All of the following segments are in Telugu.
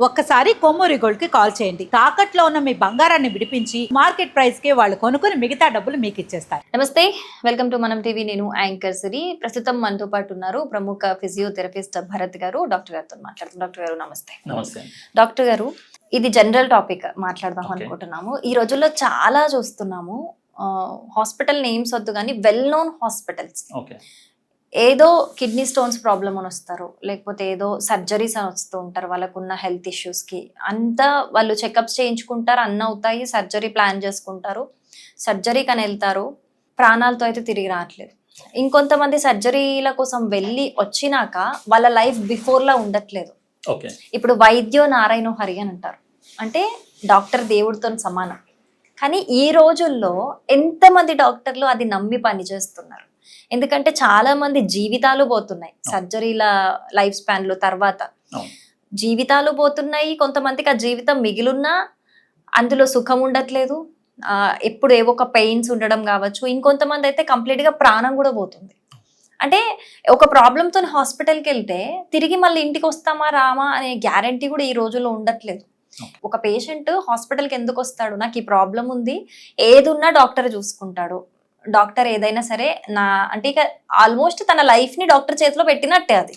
ఒక్కసారి కొమ్మూరి గోల్డ్ కి కాల్ చేయండి. తాకట్లో ఉన్న మీ బంగారాన్ని విడిపించి మార్కెట్ ప్రైస్ కి వాళ్ళు కొనుక్కుని మిగతా డబ్బులు మీకు ఇచ్చేస్తారు. నమస్తే, వెల్కమ్ టు మనం టీవీ. నేను యాంకర్ సిరి. ప్రస్తుతం మనతో పాటు ఉన్నారు ప్రముఖ ఫిజియోథెరపిస్ట్ భరత్ గారు. డాక్టర్ గారితో మాట్లాడుతున్నాం. డాక్టర్ గారు నమస్తే. నమస్తే. డాక్టర్ గారు, ఇది జనరల్ టాపిక్ మాట్లాడదాం అనుకుంటున్నాము. ఈ రోజుల్లో చాలా చూస్తున్నాము, హాస్పిటల్ నేమ్స్ వద్దు కానీ వెల్ నోన్ హాస్పిటల్స్ ఏదో కిడ్నీ స్టోన్స్ ప్రాబ్లమ్ అని వస్తారు, లేకపోతే ఏదో సర్జరీస్ అని వస్తూ ఉంటారు వాళ్ళకున్న హెల్త్ ఇష్యూస్కి. అంతా వాళ్ళు చెకప్స్ చేయించుకుంటారు, అన్నీ అవుతాయి, సర్జరీ ప్లాన్ చేసుకుంటారు, సర్జరీకి అని వెళ్తారు, ప్రాణాలతో అయితే తిరిగి రావట్లేదు. ఇంకొంతమంది సర్జరీల కోసం వెళ్ళి వచ్చినాక వాళ్ళ లైఫ్ బిఫోర్లా ఉండట్లేదు. ఇప్పుడు వైద్యో నారాయణో హరి అని అంటారు, అంటే డాక్టర్ దేవుడితో సమానం. కానీ ఈ రోజుల్లో ఎంతమంది డాక్టర్లు అది నమ్మి పనిచేస్తున్నారు? ఎందుకంటే చాలా మంది జీవితాలు పోతున్నాయి సర్జరీల లైఫ్ స్పాన్ లో. తర్వాత జీవితాలు పోతున్నాయి, కొంతమందికి ఆ జీవితం మిగిలిన్నా అందులో సుఖం ఉండట్లేదు, ఎప్పుడు ఏవో ఒక పెయిన్స్ ఉండడం కావచ్చు. ఇంకొంతమంది అయితే కంప్లీట్ గా ప్రాణం కూడా పోతుంది. అంటే ఒక ప్రాబ్లంతో హాస్పిటల్కి వెళ్తే తిరిగి మళ్ళీ ఇంటికి వస్తామా రామా అనే గ్యారంటీ కూడా ఈ రోజుల్లో ఉండట్లేదు. ఒక పేషెంట్ హాస్పిటల్కి ఎందుకు వస్తాడు? నాకు ఈ ప్రాబ్లం ఉంది, ఏది ఉన్నా డాక్టర్ చూసుకుంటాడు, డాక్టర్ ఏదైనా సరే నా అంటే ఇక ఆల్మోస్ట్ తన లైఫ్ ని డాక్టర్ చేతిలో పెట్టినట్టే అది.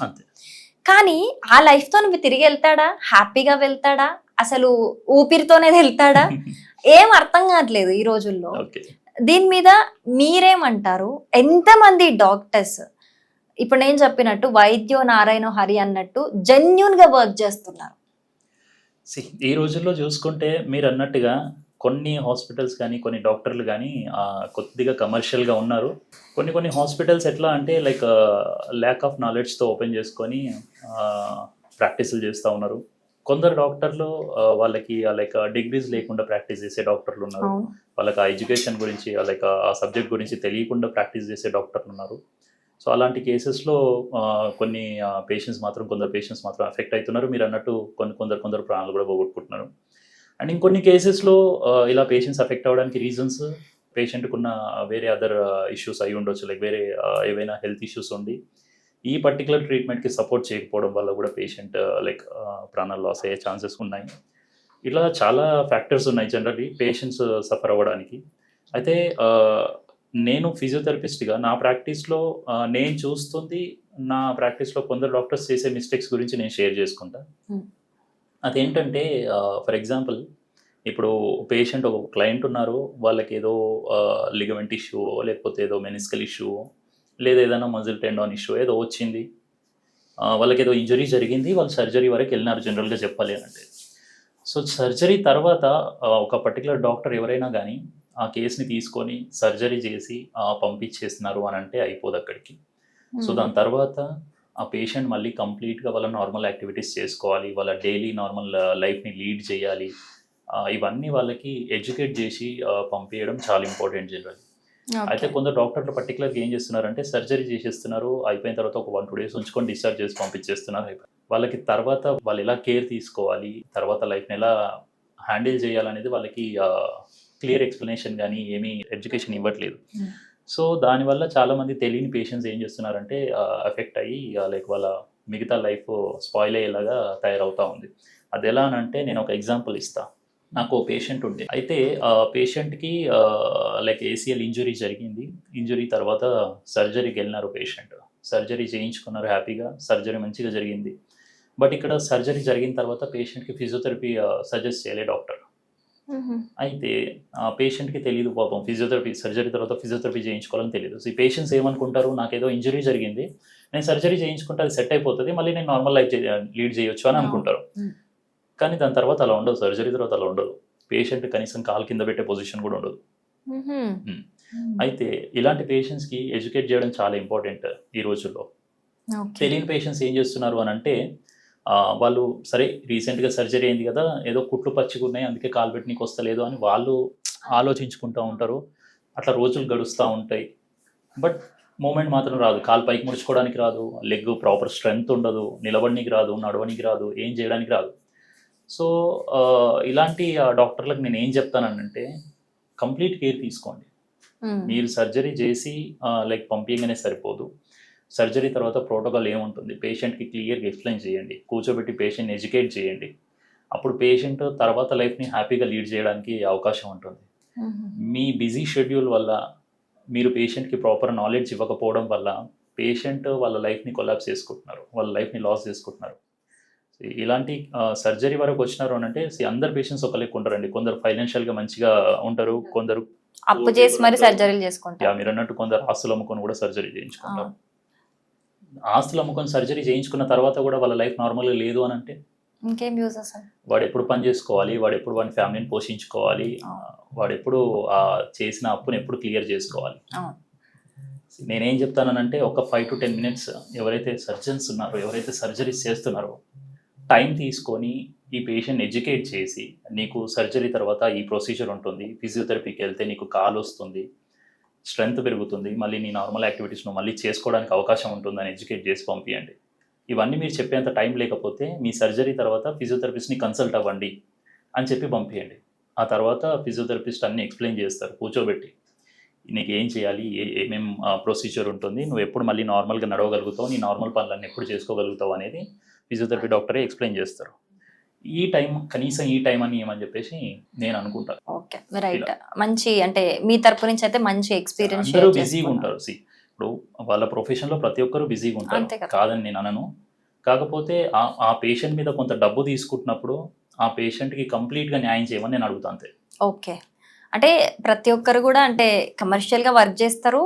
కానీ ఆ లైఫ్ తో నువ్వు తిరిగి వెళ్తాడా? హ్యాపీగా వెళ్తాడా? అసలు ఊపిరితోనే వెళ్తాడా? ఏం అర్థం కావట్లేదు ఈ రోజుల్లో. దీని మీద మీరేమంటారు? ఎంతమంది డాక్టర్స్ ఇప్పుడు నేను చెప్పినట్టు వైద్యో నారాయణో హరి అన్నట్టు జెన్యూన్ గా వర్క్ చేస్తున్నారు? ఈ రోజుల్లో చూసుకుంటే మీరు అన్నట్టుగా కొన్ని హాస్పిటల్స్ కానీ కొన్ని డాక్టర్లు కానీ కొద్దిగా కమర్షియల్గా ఉన్నారు. కొన్ని హాస్పిటల్స్ ఎట్లా అంటే లైక్ ల్యాక్ ఆఫ్ నాలెడ్జ్తో ఓపెన్ చేసుకొని ప్రాక్టీసులు చేస్తూ ఉన్నారు. కొందరు డాక్టర్లు వాళ్ళకి లైక్ డిగ్రీస్ లేకుండా ప్రాక్టీస్ చేసే డాక్టర్లు ఉన్నారు. వాళ్ళకి ఆ ఎడ్యుకేషన్ గురించి లైక్ ఆ సబ్జెక్ట్ గురించి తెలియకుండా ప్రాక్టీస్ చేసే డాక్టర్లు ఉన్నారు. సో అలాంటి కేసెస్లో కొన్ని కొందరు పేషెంట్స్ మాత్రం ఎఫెక్ట్ అవుతున్నారు. మీరు అన్నట్టు కొందరు ప్రాణాలు కూడా పోగొట్టుకుంటున్నారు. అండ్ ఇంకొన్ని కేసెస్లో ఇలా పేషెంట్స్ అఫెక్ట్ అవ్వడానికి రీజన్స్ పేషెంట్కి ఉన్న వేరే అదర్ ఇష్యూస్ అయి ఉండొచ్చు. లైక్ వేరే ఏవైనా హెల్త్ ఇష్యూస్ ఉండి ఈ పర్టికులర్ ట్రీట్మెంట్కి సపోర్ట్ చేయకపోవడం వల్ల కూడా పేషెంట్ లైక్ ప్రాణాలు లాస్ అయ్యే ఛాన్సెస్ ఉన్నాయి. ఇలా చాలా ఫ్యాక్టర్స్ ఉన్నాయి జనరల్లీ పేషెంట్స్ సఫర్ అవ్వడానికి. అయితే నేను ఫిజియోథెరపిస్ట్గా నా ప్రాక్టీస్లో నేను చూస్తుంది, నా ప్రాక్టీస్లో కొందరు డాక్టర్స్ చేసే మిస్టేక్స్ గురించి నేను షేర్ చేసుకుంటా. అదేంటంటే ఫర్ ఎగ్జాంపుల్ ఇప్పుడు పేషెంట్ ఒక క్లయింట్ ఉన్నారు, వాళ్ళకి ఏదో లిగమెంట్ ఇష్యూ లేకపోతే ఏదో మెనిస్కల్ ఇష్యూ లేదా ఏదైనా మజిల్ టెండాన్ ఇష్యూ ఏదో వచ్చింది, వాళ్ళకి ఏదో ఇంజరీ జరిగింది, వాళ్ళు సర్జరీ వరకు వెళ్ళినారు జనరల్గా చెప్పాలి అంటే. సో సర్జరీ తర్వాత ఒక పర్టికులర్ డాక్టర్ ఎవరైనా కానీ ఆ కేసుని తీసుకొని సర్జరీ చేసి పంపించేస్తున్నారు అని అంటే అయిపోదు అక్కడికి. సో దాని తర్వాత ఆ పేషెంట్ మళ్ళీ కంప్లీట్గా వాళ్ళ నార్మల్ యాక్టివిటీస్ చేసుకోవాలి, వాళ్ళ డైలీ నార్మల్ లైఫ్ని లీడ్ చేయాలి. ఇవన్నీ వాళ్ళకి ఎడ్యుకేట్ చేసి పంపించడం చాలా ఇంపార్టెంట్ జనరల్. అయితే కొందరు డాక్టర్లు పర్టికులర్గా ఏం చేస్తున్నారంటే సర్జరీ చేసేస్తున్నారు, అయిపోయిన తర్వాత ఒక 1-2 days ఉంచుకొని డిశ్చార్జ్ చేసి పంపించేస్తున్నారు. వాళ్ళకి తర్వాత వాళ్ళు ఎలా కేర్ తీసుకోవాలి, తర్వాత లైఫ్ని ఎలా హ్యాండిల్ చేయాలనేది వాళ్ళకి క్లియర్ ఎక్స్ప్లెనేషన్ కానీ ఏమీ ఎడ్యుకేషన్ ఇవ్వట్లేదు. సో దానివల్ల చాలామంది తెలియని పేషెంట్స్ ఏం చేస్తున్నారంటే ఎఫెక్ట్ అయ్యి లైక్ వాళ్ళ మిగతా లైఫ్ స్పాయిల్ అయ్యేలాగా తయారవుతూ ఉంది. అది ఎలా అని అంటే నేను ఒక ఎగ్జాంపుల్ ఇస్తాను. నాకు ఓ పేషెంట్ ఉండే, అయితే పేషెంట్కి లైక్ ఏసీఎల్ ఇంజురీ జరిగింది. ఇంజురీ తర్వాత సర్జరీకి వెళ్ళినారు పేషెంట్, సర్జరీ చేయించుకున్నారు హ్యాపీగా, సర్జరీ మంచిగా జరిగింది. బట్ ఇక్కడ సర్జరీ జరిగిన తర్వాత పేషెంట్కి ఫిజియోథెరపీ సజెస్ట్ చేయలే డాక్టర్. అయితే ఆ పేషెంట్కి తెలియదు పాపం ఫిజియోథెరపీ, సర్జరీ తర్వాత ఫిజియోథెరపీ చేయించుకోవాలని తెలియదు. సో ఈ పేషెంట్స్ ఏమనుకుంటారు, నాకేదో ఇంజరీ జరిగింది, నేను సర్జరీ చేయించుకుంటే అది సెట్ అయిపోతుంది, మళ్ళీ నేను నార్మల్ లైఫ్ లీడ్ చేయొచ్చు అని అనుకుంటారు. కానీ దాని తర్వాత అలా ఉండదు, సర్జరీ తర్వాత అలా ఉండదు. పేషెంట్ కనీసం కాలు కింద పెట్టే పొజిషన్ కూడా ఉండదు. అయితే ఇలాంటి పేషెంట్స్కి ఎడ్యుకేట్ చేయడం చాలా ఇంపార్టెంట్ ఈ రోజుల్లో. తెలియని పేషెంట్స్ ఏం చేస్తున్నారు అని అంటే వాళ్ళు సరే రీసెంట్గా సర్జరీ అయింది కదా, ఏదో కుట్లు పచ్చిగున్నాయి అందుకే కాలు పెట్టి నీకు వస్తలేదు అని వాళ్ళు ఆలోచించుకుంటూ ఉంటారు. అట్లా రోజులు గడుస్తూ ఉంటాయి, బట్ మూమెంట్ మాత్రం రాదు, కాలు పైకి ముడుచుకోవడానికి రాదు, లెగ్ ప్రాపర్ స్ట్రెంగ్త్ ఉండదు, నిలబడడానికి రాదు, నడవడానికి రాదు, ఏం చేయడానికి రాదు. సో ఇలాంటి డాక్టర్లకు నేను ఏం చెప్తానంటే కంప్లీట్ కేర్ తీసుకోండి. మీరు సర్జరీ చేసి లైక్ పంపించగానే సరిపోదు, సర్జరీ తర్వాత ప్రోటోకాల్ ఏముంటుంది పేషెంట్కి క్లియర్గా ఎక్స్ప్లెయిన్ చేయండి, కూర్చోబెట్టి పేషెంట్ని ఎడ్యుకేట్ చేయండి. అప్పుడు పేషెంట్ తర్వాత లైఫ్ని హ్యాపీగా లీడ్ చేయడానికి అవకాశం ఉంటుంది. మీ బిజీ షెడ్యూల్ వల్ల మీరు పేషెంట్కి ప్రాపర్ నాలెడ్జ్ ఇవ్వకపోవడం వల్ల పేషెంట్ వాళ్ళ లైఫ్ని కొలాప్స్ చేసుకుంటున్నారు, వాళ్ళ లైఫ్ని లాస్ చేసుకుంటున్నారు. ఇలాంటి సర్జరీ వరకు వచ్చినారు అని అంటే అందరు పేషెంట్స్ ఒక లెక్క ఉంటారండి. కొందరు ఫైనాన్షియల్గా మంచిగా ఉంటారు, కొందరు అప్పు చేసి మరి సర్జరీలు చేసుకుంటారు. మీరు అన్నట్టు కొందరు ఆస్తులు అమ్ముకొని కూడా సర్జరీ చేయించుకుంటారు. ఆస్తులు అమ్ముకొని సర్జరీ చేయించుకున్న తర్వాత కూడా వాళ్ళ లైఫ్ నార్మల్గా లేదు అని అంటే ఇంకేం యూజ్ అసలు? వాడు ఎప్పుడు పని చేసుకోవాలి, వాడు ఎప్పుడు వాడి ఫ్యామిలీని పోషించుకోవాలి, వాడు ఎప్పుడు చేసిన అప్పుని ఎప్పుడు క్లియర్ చేసుకోవాలి. నేనేం చెప్తానంటే ఒక 5 to 10 minutes ఎవరైతే సర్జన్స్ ఉన్నారో, ఎవరైతే సర్జరీస్ చేస్తున్నారో టైం తీసుకొని ఈ పేషెంట్ ఎడ్యుకేట్ చేసి, నీకు సర్జరీ తర్వాత ఈ ప్రొసీజర్ ఉంటుంది, ఫిజియోథెరపీకి వెళ్తే నీకు కాలు వస్తుంది, స్ట్రెంగ్త్ పెరుగుతుంది, మళ్ళీ నీ నార్మల్ యాక్టివిటీస్ను మళ్ళీ చేసుకోవడానికి అవకాశం ఉంటుందని ఎడ్యుకేట్ చేసి పంపించండి. ఇవన్నీ మీరు చెప్పేంత టైం లేకపోతే మీ సర్జరీ తర్వాత ఫిజియోథెరపిస్ట్ని కన్సల్ట్ అవ్వండి అని చెప్పి పంపించండి. ఆ తర్వాత ఫిజియోథెరపిస్ట్ అన్ని ఎక్స్ప్లెయిన్ చేస్తారు కూర్చోబెట్టి, నీకు ఏం చేయాలి, ఏమేం ప్రొసీజర్ ఉంటుంది, నువ్వు ఎప్పుడు మళ్ళీ నార్మల్గా నడవగలుగుతావు, నీ నార్మల్ పనులన్నీ ఎప్పుడు చేసుకోగలుగుతావు అనేది ఫిజియోథెరపీ డాక్టరే ఎక్స్ప్లెయిన్ చేస్తారు. ఈ టైం కనీసం ఈ టైం అని ఏమని చెప్పేసి నేను అనుకుంటాను. Okay, right. మంచి, అంటే మీ తరపు నుంచి అయితే మంచి ఎక్స్పీరియన్స్. అందరూ బిజీగా ఉంటారు. ఇప్పుడు వాళ్ళ ప్రొఫెషన్లో ప్రతి ఒక్కరు బిజీగా ఉంటారు, కాదని నేను అనను. కాకపోతే ఆ పేషెంట్ మీద కొంత డబ్బు తీసుకుంటున్నప్పుడు ఆ పేషెంట్కి కంప్లీట్గా న్యాయం చేయమని నేను అడుగుతాను అంతే. ఓకే, అంటే ప్రతి ఒక్కరు కూడా అంటే కమర్షియల్ గా వర్క్ చేస్తారు,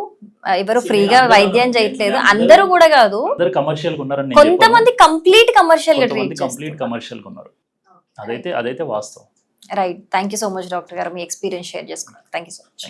ఎవరు ఫ్రీగా వైద్యం చేయట్లేదు, అందరూ కూడా కాదు, అందరు కమర్షియల్ గా ఉన్నారు. కొంతమంది కంప్లీట్ కమర్షియల్ గా ఉన్నారు. అదైతే వాస్తవం. Right. Thank you so much doctor గారు, మీ ఎక్స్పీరియన్స్ షేర్ చేసుకున్నారు. Thank you so much.